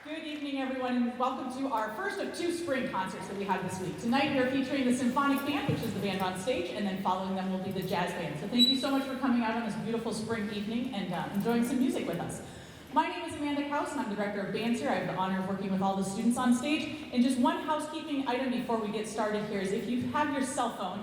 Good evening, everyone, and welcome to our first of two spring concerts that we have this week. Tonight we are featuring the Symphonic Band, which is the band on stage, and then following them will be the jazz band. So thank you so much for coming out on this beautiful spring evening and enjoying some music with us. My name is Amanda Kraus, and I'm the director of bands here. I have the honor of working with all the students on stage. And just one housekeeping item before we get started here is if you have your cell phone,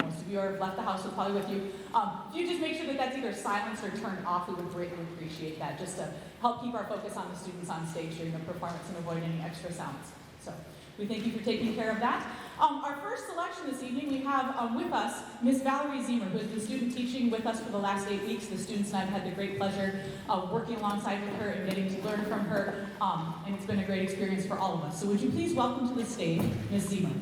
most of you have left the house, so probably with you. If you just make sure that that's either silenced or turned off, we would greatly appreciate that, just to help keep our focus on the students on stage during the performance and avoid any extra sounds. So we thank you for taking care of that. Our first selection this evening, we have with us Miss Valerie Ziemer, who has been student teaching with us for the last 8 weeks. The students and I have had the great pleasure of working alongside with her and getting to learn from her, and it's been a great experience for all of us. So would you please welcome to the stage Miss Ziemer.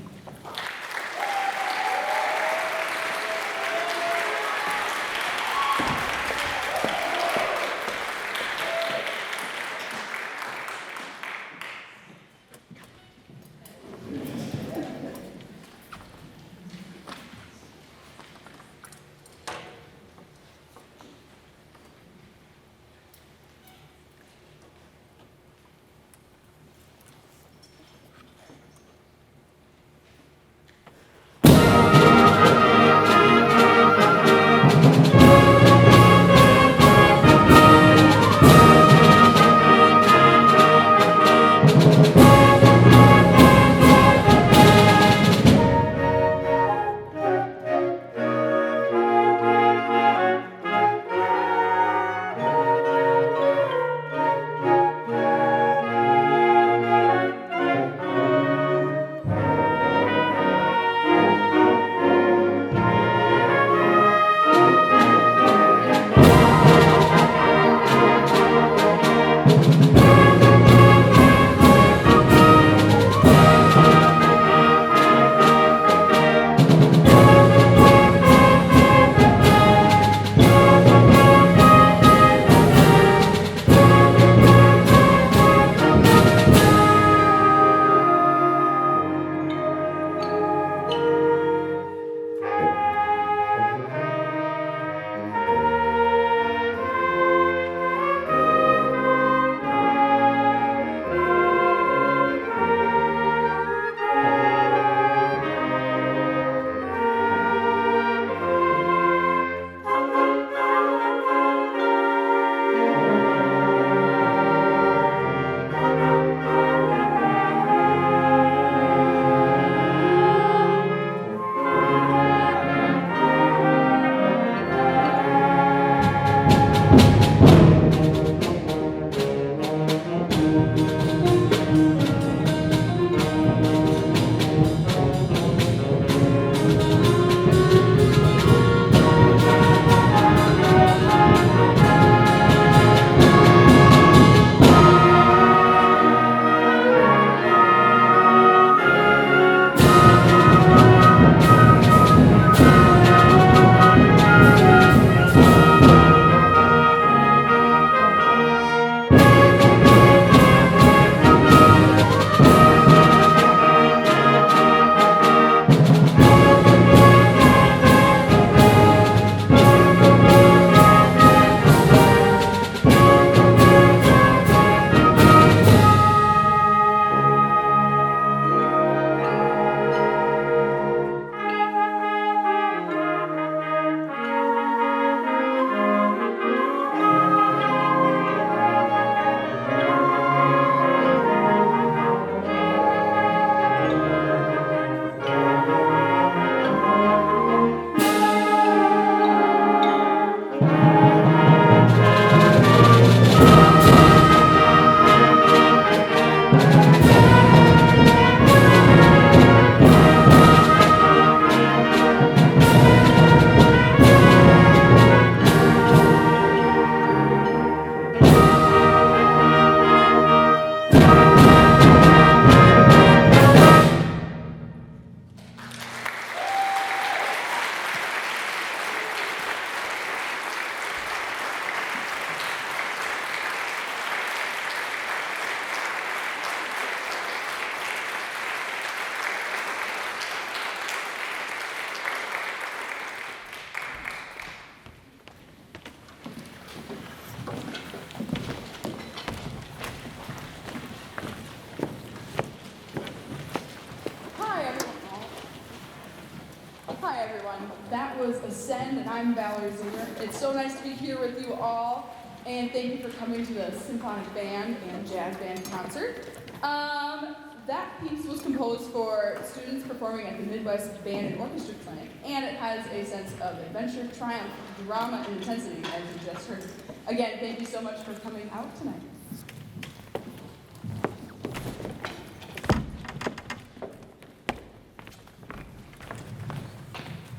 That was Ascend, and I'm Valerie Zinger. It's so nice to be here with you all, and thank you for coming to the Symphonic Band and Jazz Band concert. That piece was composed for students performing at the Midwest Band and Orchestra Clinic, and it has a sense of adventure, triumph, drama, and intensity, as you just heard. Again, thank you so much for coming out tonight.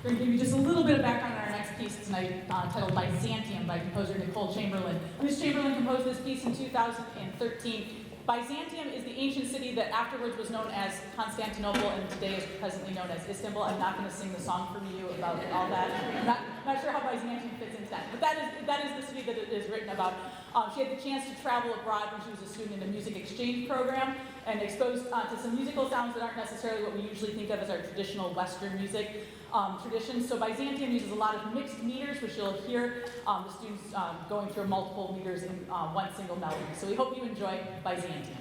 We're going to give you just a little bit of background on our next piece tonight, titled Byzantium by composer Nicole Chamberlain. Miss Chamberlain composed this piece in 2013. Byzantium is the ancient city that afterwards was known as Constantinople and today is presently known as Istanbul. I'm not going to sing the song for you about all that. I'm not sure how Byzantium fits into that, but that is the city that it is written about. She had the chance to travel abroad when she was a student in a music exchange program and exposed to some musical sounds that aren't necessarily what we usually think of as our traditional Western music traditions. So Byzantium uses a lot of mixed meters, which you'll hear the students going through multiple meters in one single melody. So we hope you enjoy Byzantium.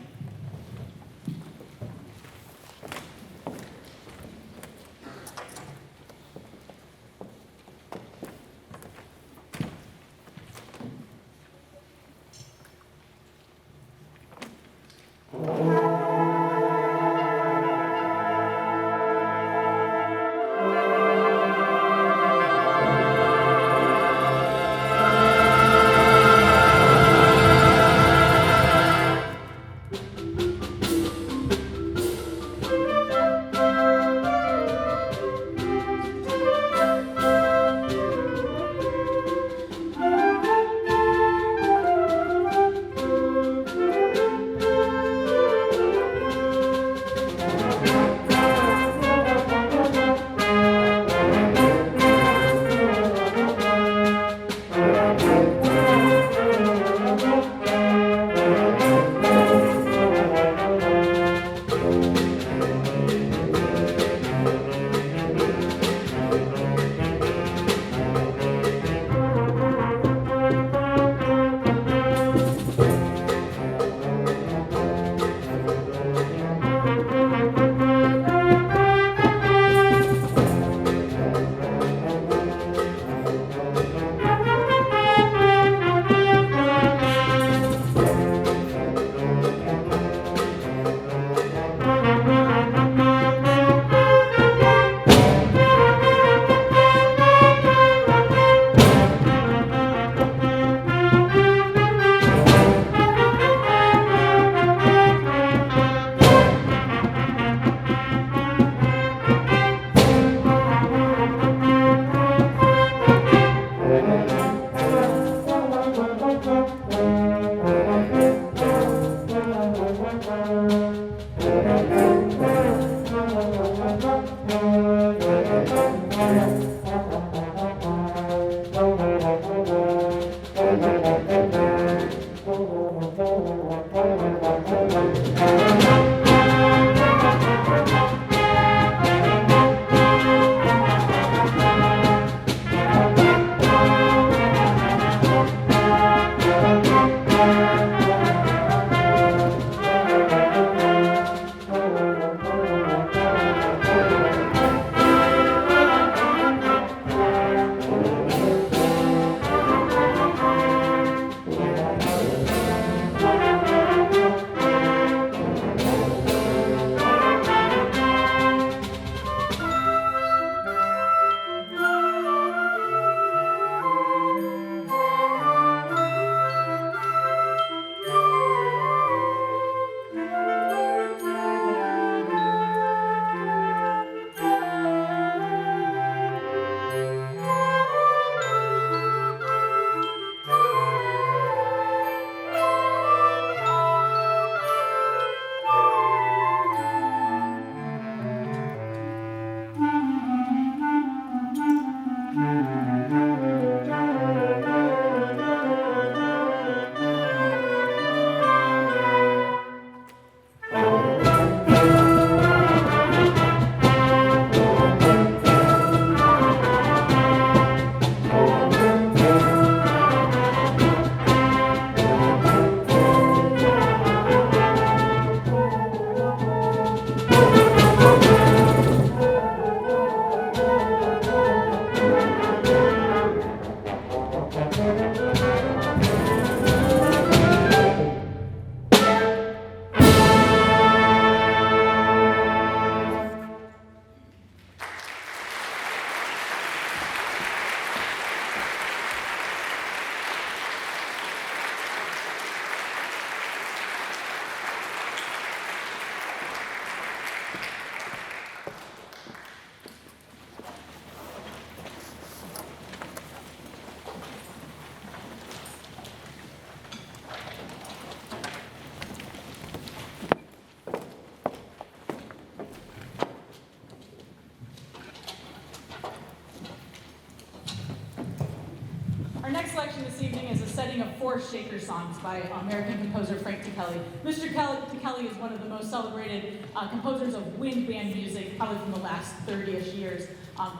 Shaker Songs by American composer Frank Kelly. Mr. Kelly is one of the most celebrated composers of wind band music, probably from the last 30-ish years.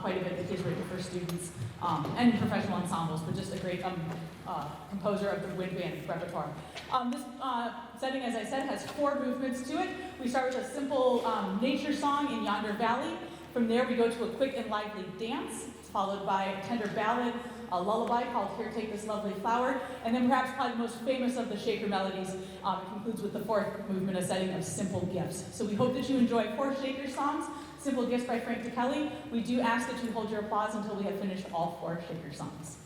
Quite a bit that he's written for students and professional ensembles, but just a great composer of the wind band repertoire. This setting, as I said, has 4 movements to it. We start with a simple nature song in Yonder Valley. From there, we go to a quick and lively dance, followed by a tender ballad, a lullaby called Here Take This Lovely Flower, and then perhaps probably the most famous of the Shaker melodies, it concludes with the 4th movement, a setting of Simple Gifts. So we hope that you enjoy 4 Shaker songs, Simple Gifts by Frank Kelly. We do ask that you hold your applause until we have finished all 4 Shaker songs.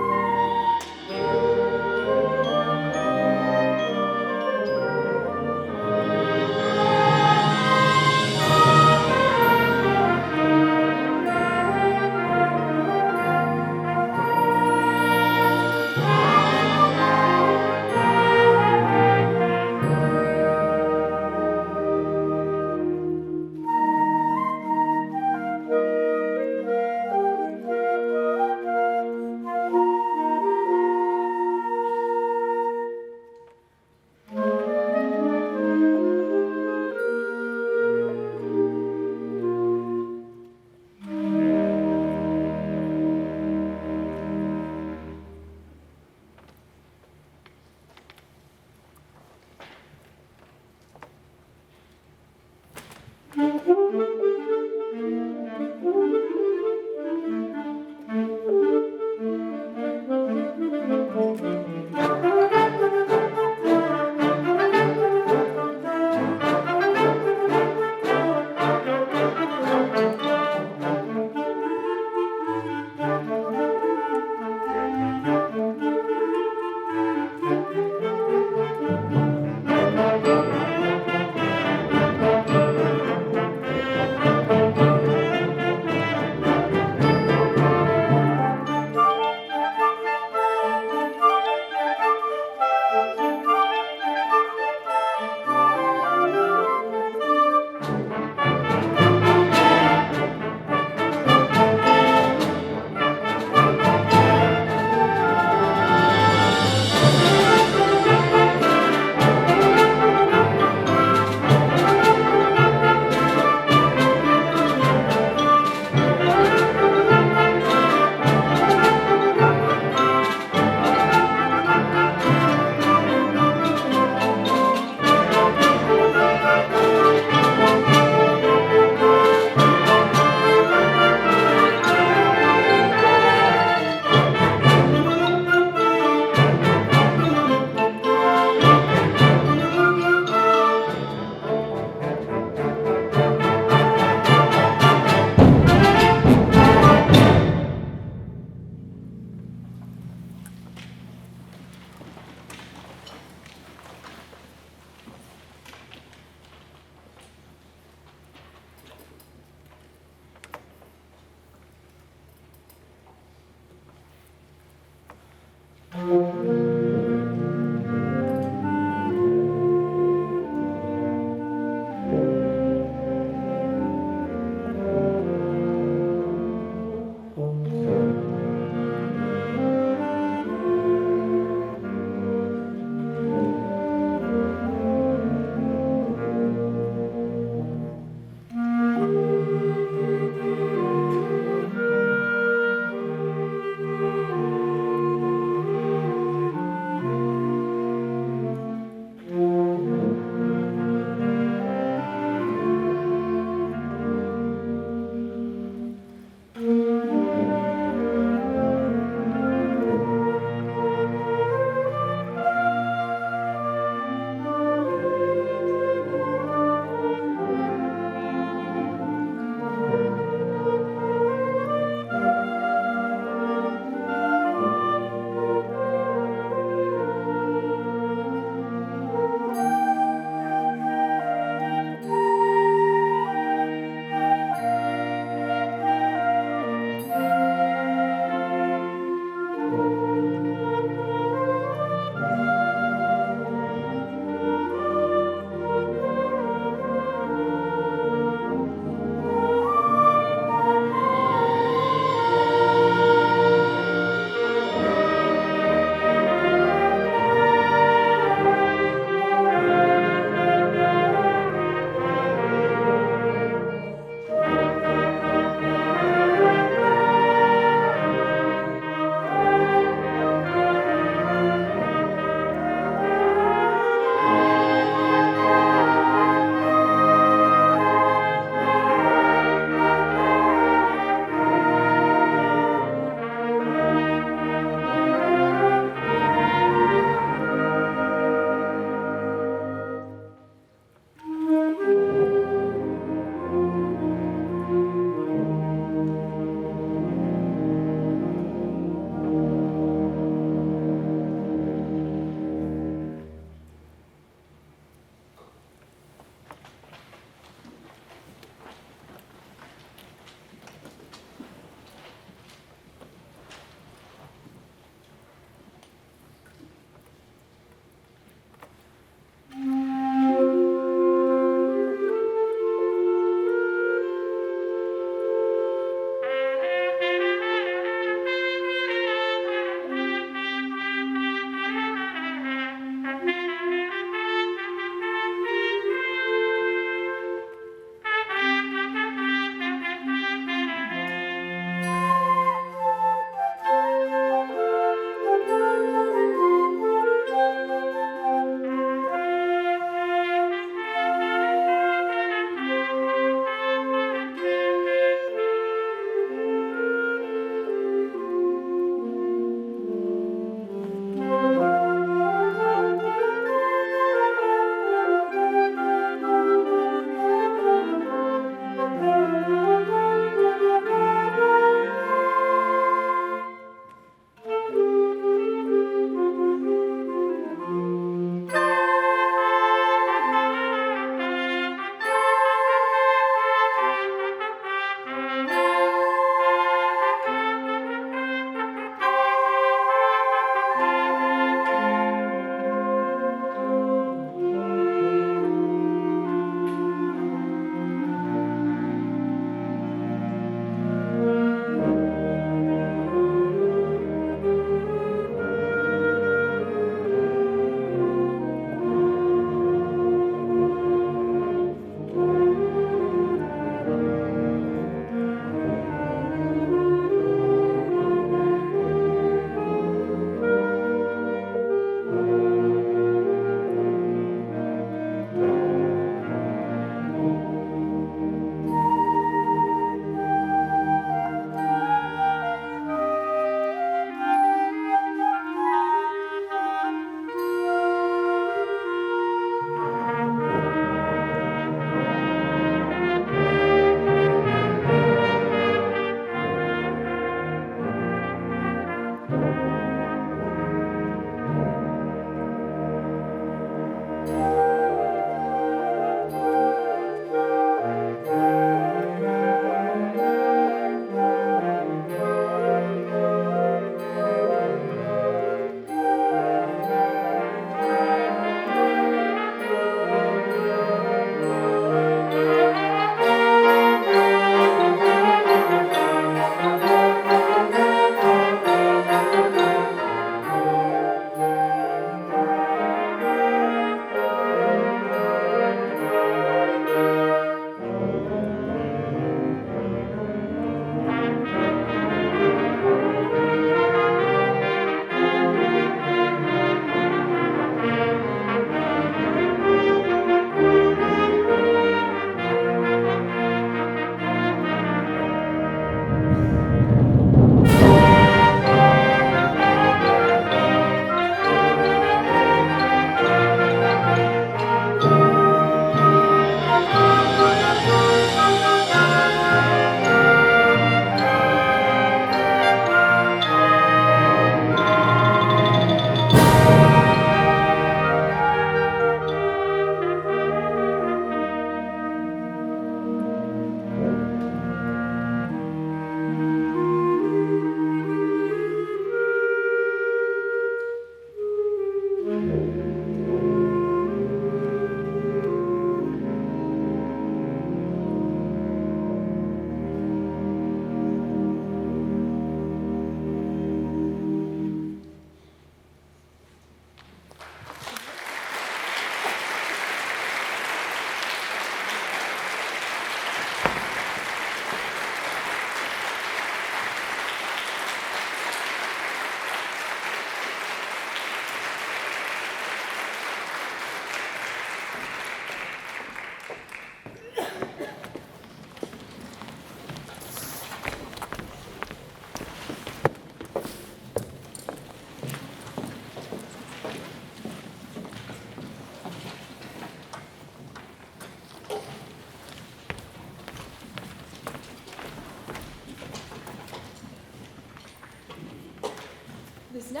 This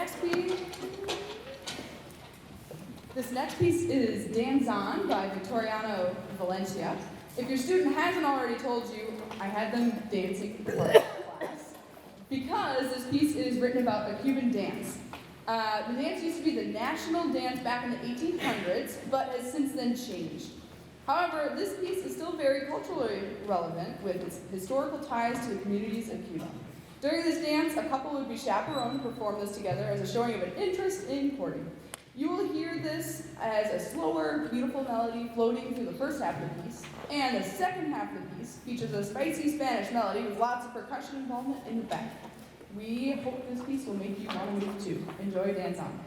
next piece is Danzon by Victoriano Valencia. If your student hasn't already told you, I had them dancing for class because this piece is written about a Cuban dance. The dance used to be the national dance back in the 1800s, but has since then changed. However, this piece is still very culturally relevant with its historical ties to the communities of Cuba. During this dance, a couple would be chaperoned to perform this together as a showing of an interest in courting. You will hear this as a slower, beautiful melody floating through the first half of the piece, and the second half of the piece features a spicy Spanish melody with lots of percussion involvement in the back. We hope this piece will make you want to move too. Enjoy Dance On.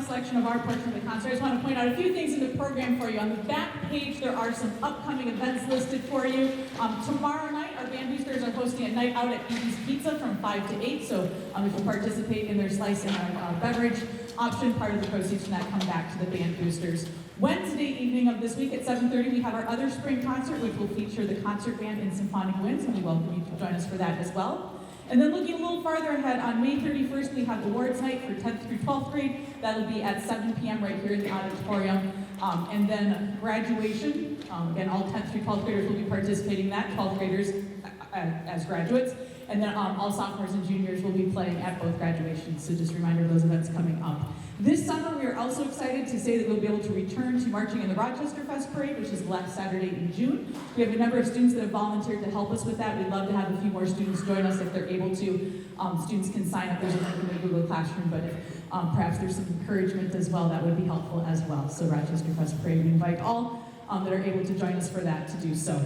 final selection of our portion of the concert, I just want to point out a few things in the program for you. On the back page, there are some upcoming events listed for you. Tomorrow night, our band boosters are hosting a night out at Edie's Pizza from 5 to 8, so if you participate in their slice and beverage option, part of the proceeds from that come back to the band boosters. Wednesday evening of this week at 7:30, we have our other spring concert, which will feature the concert band and Symphonic Winds, and we welcome you to join us for that as well. And then looking a little farther ahead, on May 31st, we have awards night for 10th through 12th grade. That'll be at 7 p.m. right here in the auditorium. And then graduation, again, all 10th through 12th graders will be participating in that, 12th graders as graduates. And then all sophomores and juniors will be playing at both graduations. So just a reminder of those events coming up. This summer, we are also excited to say that we'll be able to return to marching in the Rochester Fest Parade, which is the last Saturday in June. We have a number of students that have volunteered to help us with that. We'd love to have a few more students join us if they're able to. Students can sign up. There's a link in the Google Classroom, but if perhaps there's some encouragement as well, that would be helpful as well. So Rochester Fest Parade, we invite all that are able to join us for that to do so.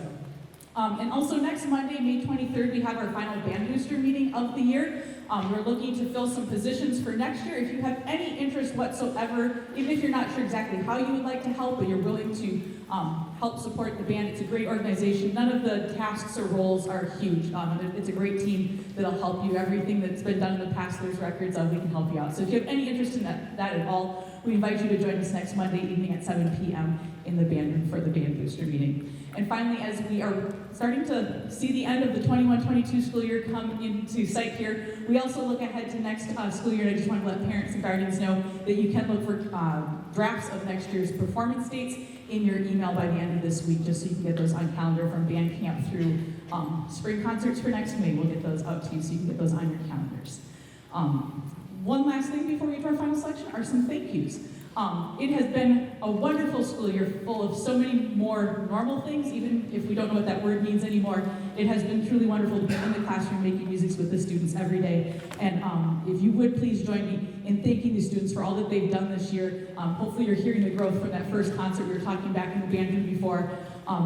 And also next Monday, May 23rd, we have our final band booster meeting of the year. We're looking to fill some positions for next year. If you have any interest whatsoever, even if you're not sure exactly how you would like to help, but you're willing to help support the band, it's a great organization. None of the tasks or roles are huge. It's a great team that'll help you. Everything that's been done in the past, there's records of, we can help you out. So if you have any interest in that at all, we invite you to join us next Monday evening at 7 p.m. in the band room for the band booster meeting. And finally, as we are starting to see the end of the 21-22 school year come into sight here, we also look ahead to next school year, and I just want to let parents and guardians know that you can look for drafts of next year's performance dates in your email by the end of this week, just so you can get those on calendar from band camp through spring concerts for next May. We'll get those out to you so you can get those on your calendars. One last thing before we get to our final selection are some thank yous. It has been a wonderful school year full of so many more normal things, even if we don't know what that word means anymore. It has been truly wonderful to be in the classroom making music with the students every day. And if you would please join me in thanking the students for all that they've done this year. Hopefully you're hearing the growth from that first concert we were talking back in the band room before,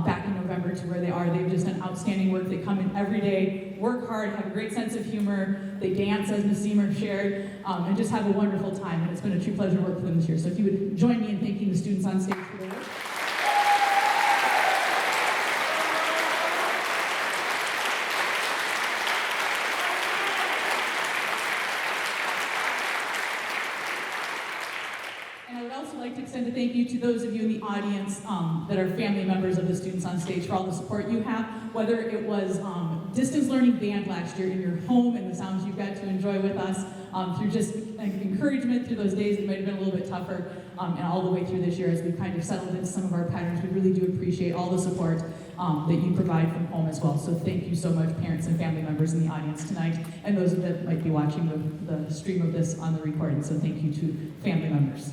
back in November to where they are. They've just done outstanding work. They come in every day, work hard, have a great sense of humor. They dance, as Ms. Seymour shared, and just have a wonderful time. And it's been a true pleasure to work with them this year. So if you would join me in thanking the students on stage for their work. And I would also like to extend a thank you to those of you in the audience that are family members of the students on stage for all the support you have, whether it was distance learning band last year in your home and the sounds you've got to enjoy with us, through just encouragement through those days that might have been a little bit tougher, and all the way through this year as we've kind of settled into some of our patterns. We really do appreciate all the support that you provide from home as well. So thank you so much, parents and family members in the audience tonight, and those that might be watching the stream of this on the recording. So thank you to family members.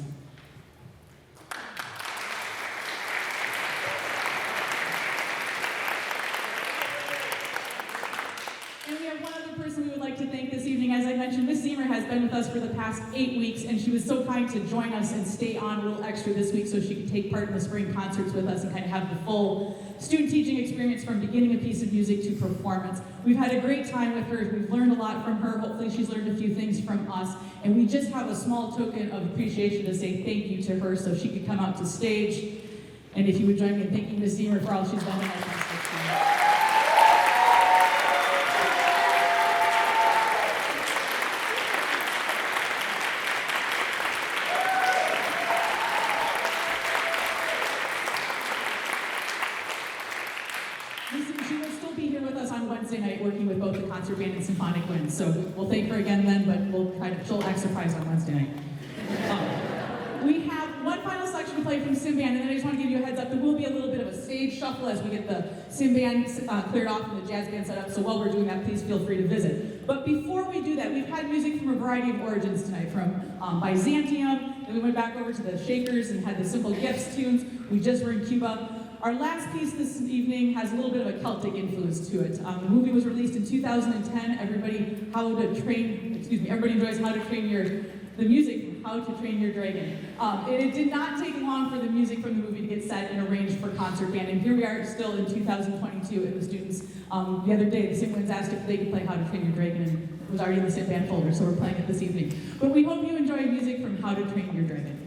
As I mentioned, Ms. Seymour has been with us for the past 8 weeks, and she was so kind to join us and stay on a little extra this week so she could take part in the spring concerts with us and kind of have the full student teaching experience from beginning a piece of music to performance. We've had a great time with her. We've learned a lot from her. Hopefully she's learned a few things from us, and we just have a small token of appreciation to say thank you to her so she could come out to stage. And if you would join me in thanking Ms. Seymour for all she's done in our past 16 years. She will still be here with us on Wednesday night working with both the concert band and Symphonic Winds. So we'll thank her again then, but she'll act surprised on Wednesday night. We have one final section to play from Sim Band, and then I just want to give you a heads up. There will be a little bit of a stage shuffle as we get the Sim Band cleared off and the jazz band set up. So while we're doing that, please feel free to visit. But before we do that, we've had music from a variety of origins tonight, from Byzantium, then we went back over to the Shakers and had the Simple Gifts tunes. We just were in Cuba. Our last piece this evening has a little bit of a Celtic influence to it. The movie was released in 2010. Everybody enjoys How to Train the music from How to Train Your Dragon. And it did not take long for the music from the movie to get set and arranged for concert band, and here we are still in 2022, and the students, the other day, the Sim asked if they could play How to Train Your Dragon, and it was already in the Sim band folder, so we're playing it this evening. But we hope you enjoy music from How to Train Your Dragon.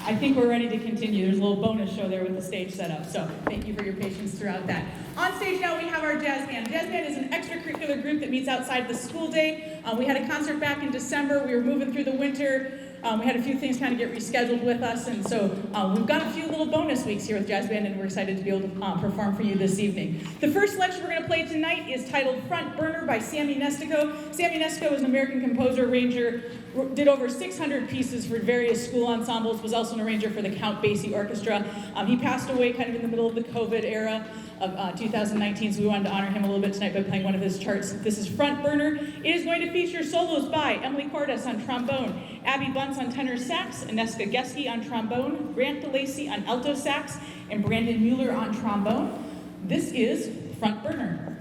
I think we're ready to continue. There's a little bonus show there with the stage set up, so thank you for your patience throughout that. On stage now we have our jazz band. Jazz band is an extracurricular group that meets outside the school day. We had a concert back in December. We were moving through the winter. We had a few things kind of get rescheduled with us, and so we've got a few little bonus weeks here with Jazz Band, and we're excited to be able to perform for you this evening. The first lecture we're going to play tonight is titled Front Burner by Sammy Nestico. Sammy Nestico is an American composer, arranger, did over 600 pieces for various school ensembles, was also an arranger for the Count Basie Orchestra. He passed away kind of in the middle of the COVID era of 2019, so we wanted to honor him a little bit tonight by playing one of his charts. This is Front Burner. It is going to feature solos by Emily Cordes on trombone, Abby Bunce on tenor sax, Ineska Geske on trombone, Grant DeLacy on alto sax, and Brandon Mueller on trombone. This is Front Burner.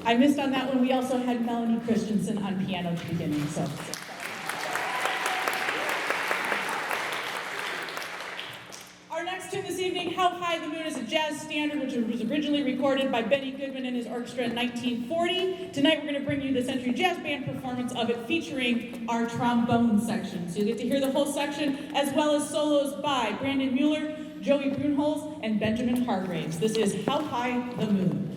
I missed on that one. We also had Melanie Christensen on piano at the beginning. So. Our next tune this evening, How High the Moon, is a jazz standard which was originally recorded by Benny Goodman and his orchestra in 1940. Tonight we're going to bring you the Century Jazz Band performance of it featuring our trombone section. So you'll get to hear the whole section as well as solos by Brandon Mueller, Joey Brunholz, and Benjamin Hargraves. This is How High the Moon.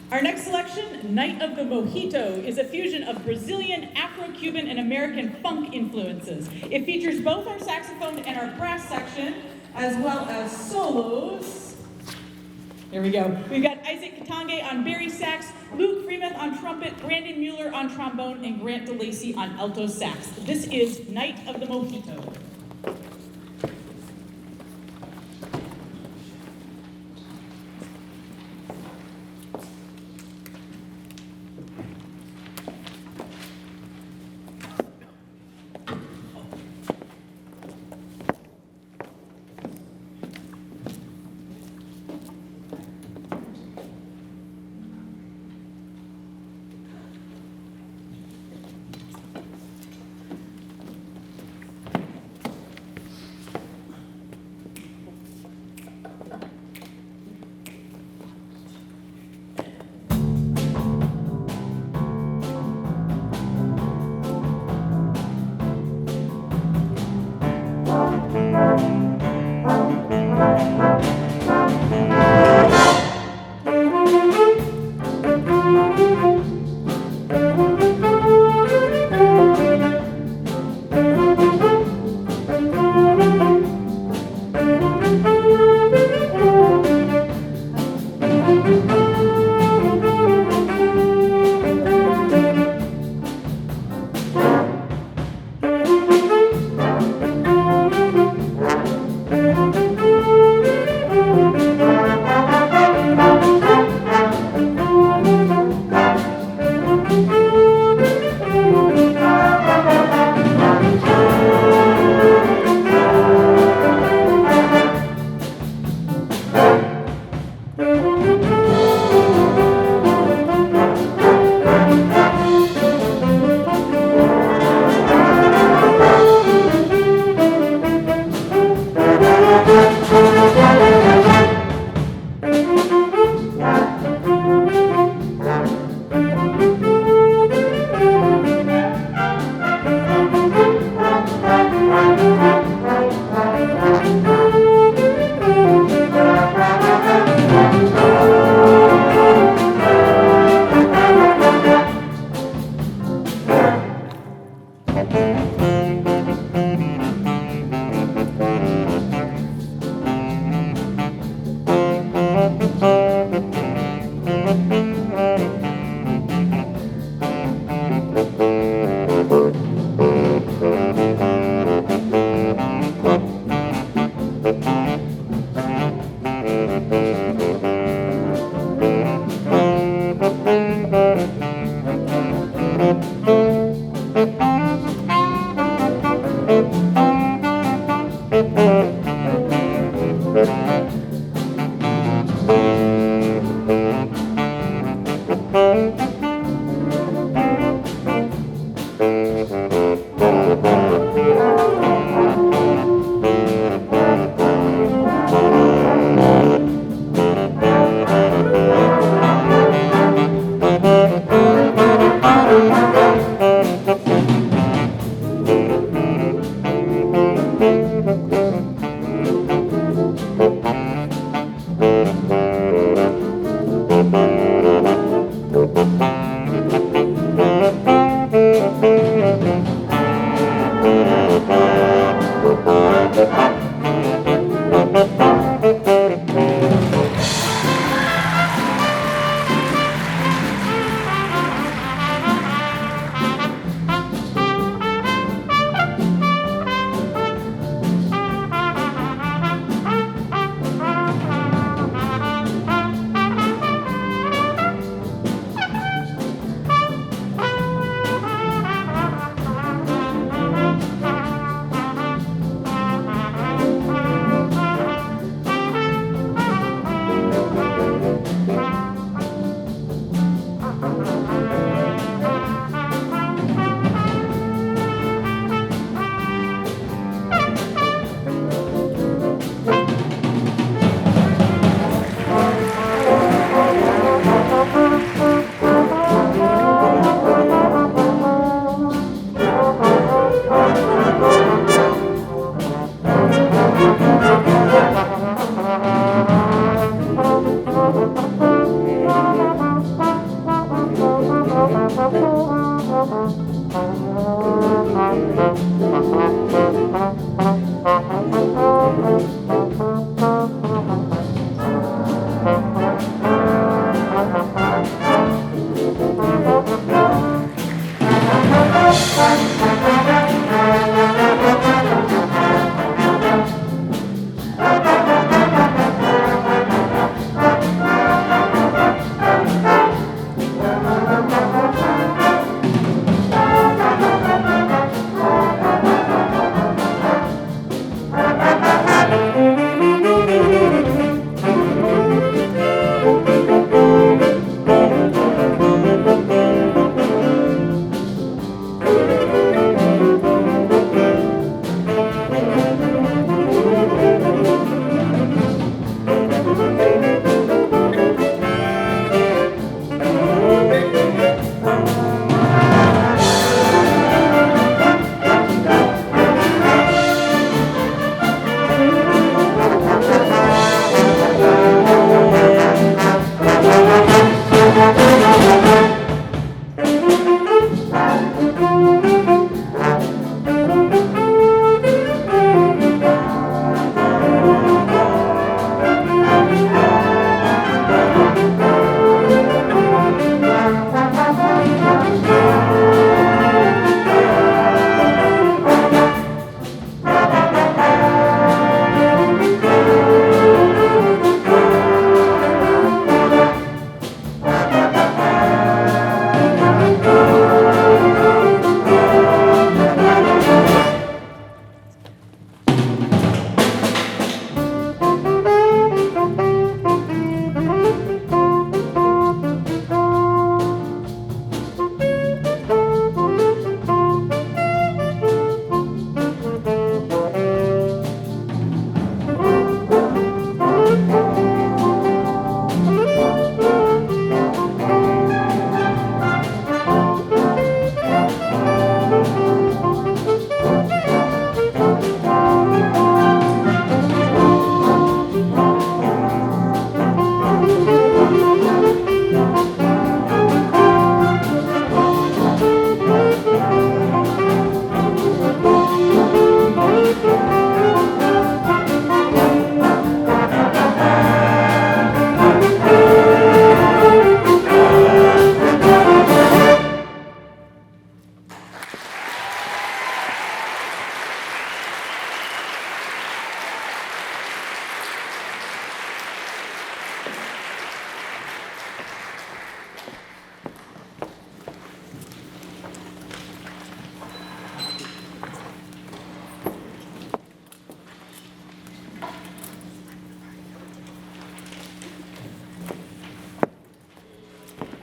Our next selection, Night of the Mojito, is a fusion of Brazilian, Afro-Cuban, and American funk influences. It features both our saxophone and our brass section, as well as solos. There we go. We've got Isaac Katange on bari sax, Luke Freemuth on trumpet, Brandon Mueller on trombone, and Grant DeLacy on alto sax. This is Night of the Mojito.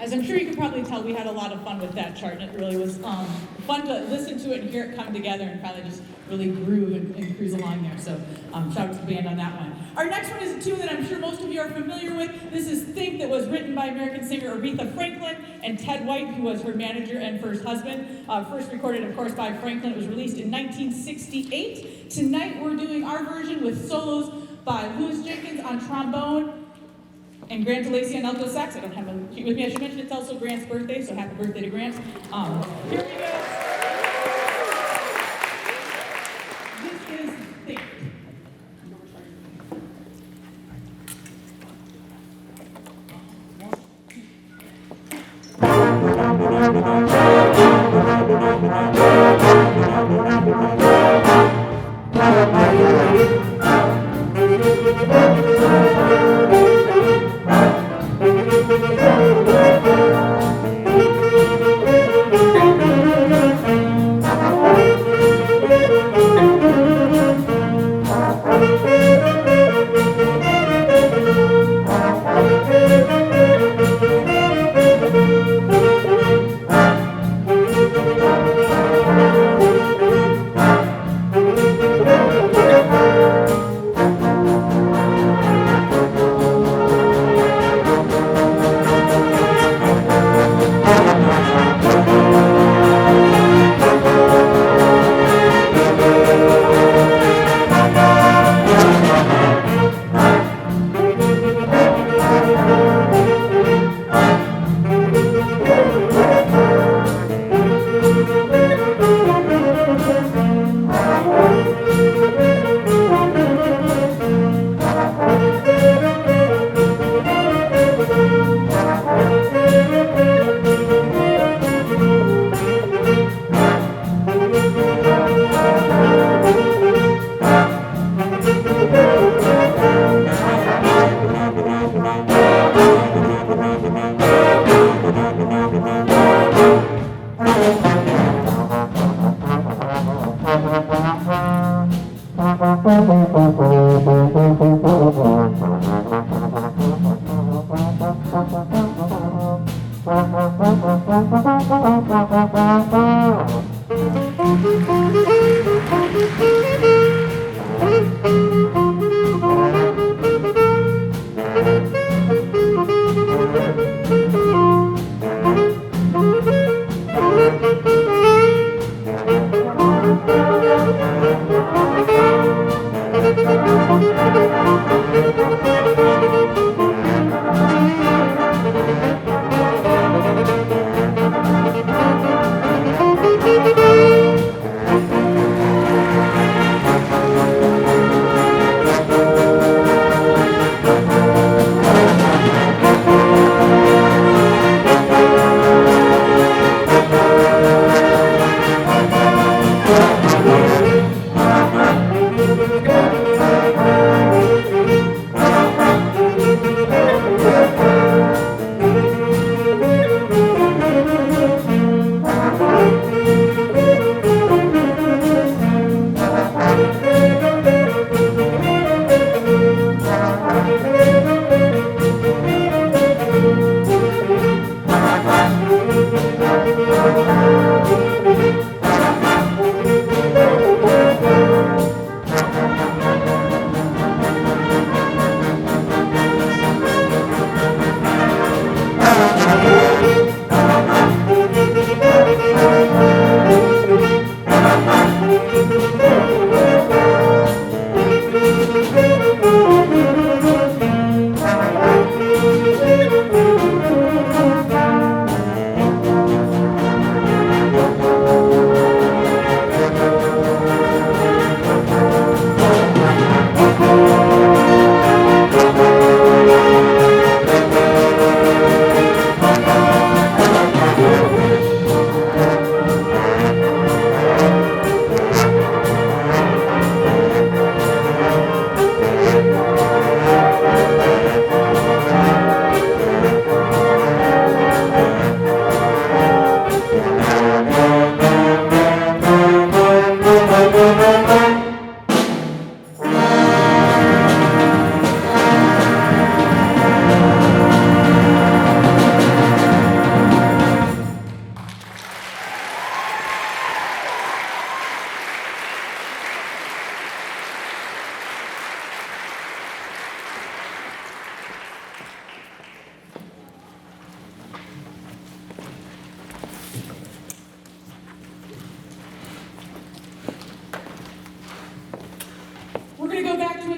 As I'm sure you can probably tell, we had a lot of fun with that chart, and it really was fun to listen to it and hear it come together and probably just really groove and cruise along there. So shout out to the band on that one. Our next one is a tune that I'm sure most of you are familiar with. This is Think, that was written by American singer Aretha Franklin and Ted White, who was her manager and first husband. First recorded, of course, by Franklin. It was released in 1968. Tonight we're doing our version with solos by Louis Jenkins on trombone and Grant DeLacy on alto sax. I don't have a sheet with me. I should mention it's also Grant's birthday, so happy birthday to Grant. Here we go. This is Think.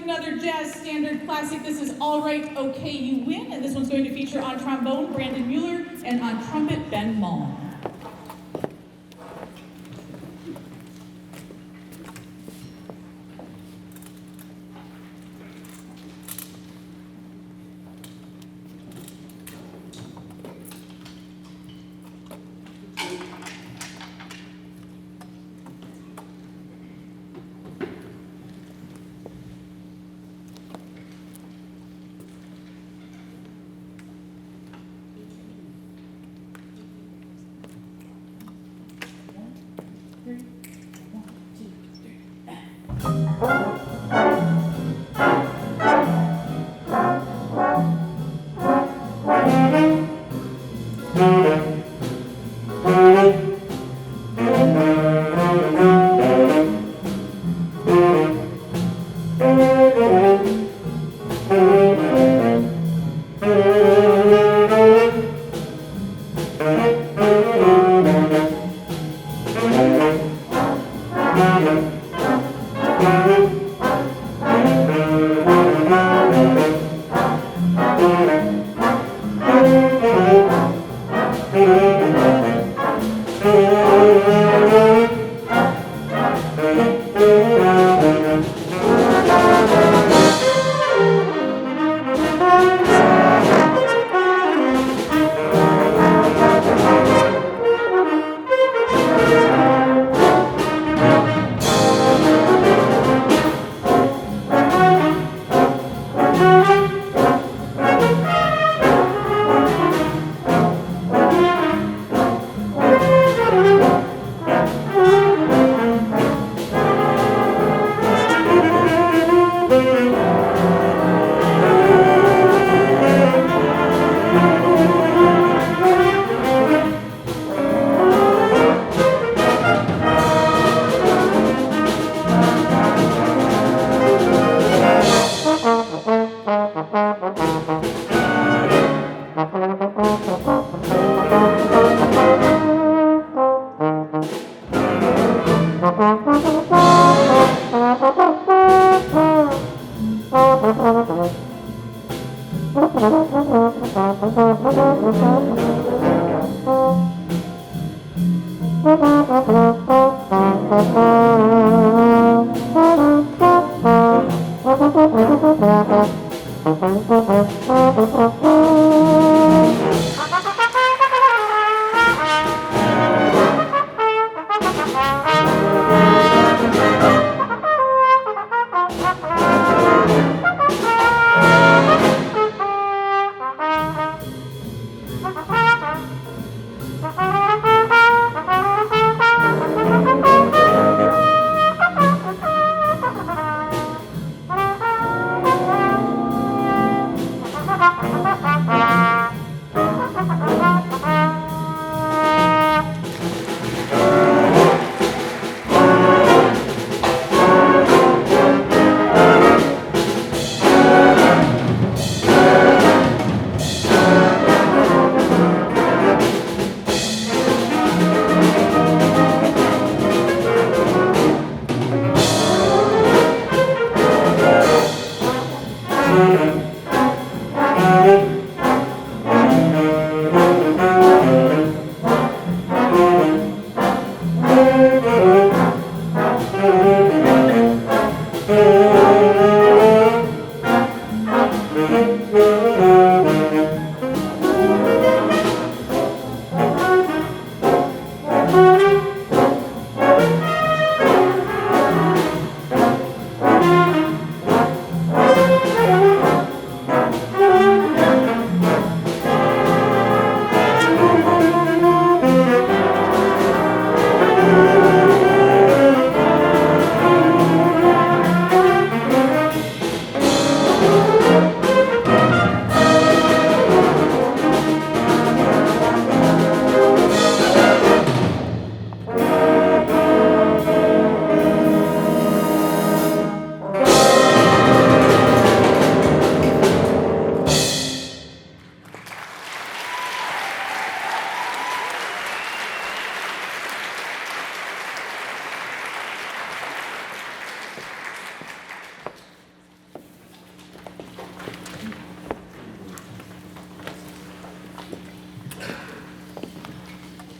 another jazz standard classic. This is All Right, Okay, You Win, and this one's going to feature on trombone Brandon Mueller and on trumpet Ben Malm.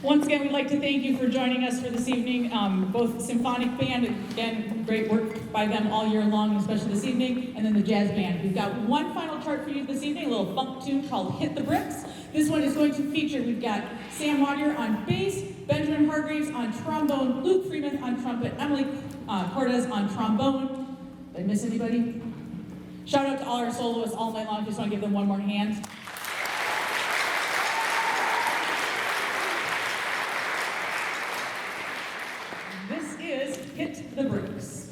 Once again, we'd like to thank you for joining us for this evening. Both Symphonic Band, again, great work by them all year long, especially this evening, and then the Jazz Band. We've got one final chart for you this evening, a little funk tune called Hit the Bricks. This one is going to feature, we've got Sam Wadier on bass, Benjamin Hargraves on trombone, Luke Freeman on trumpet, Emily Cortez on trombone. Did I miss anybody? Shout out to all our soloists all night long. Just want to give them one more hand. This is Hit the Bricks.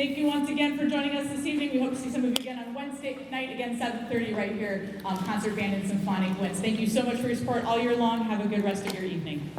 Thank you once again for joining us this evening. We hope to see some of you again on Wednesday night, again 7:30 right here on Concert Band and Symphonic Winds. Thank you so much for your support all year long. Have a good rest of your evening.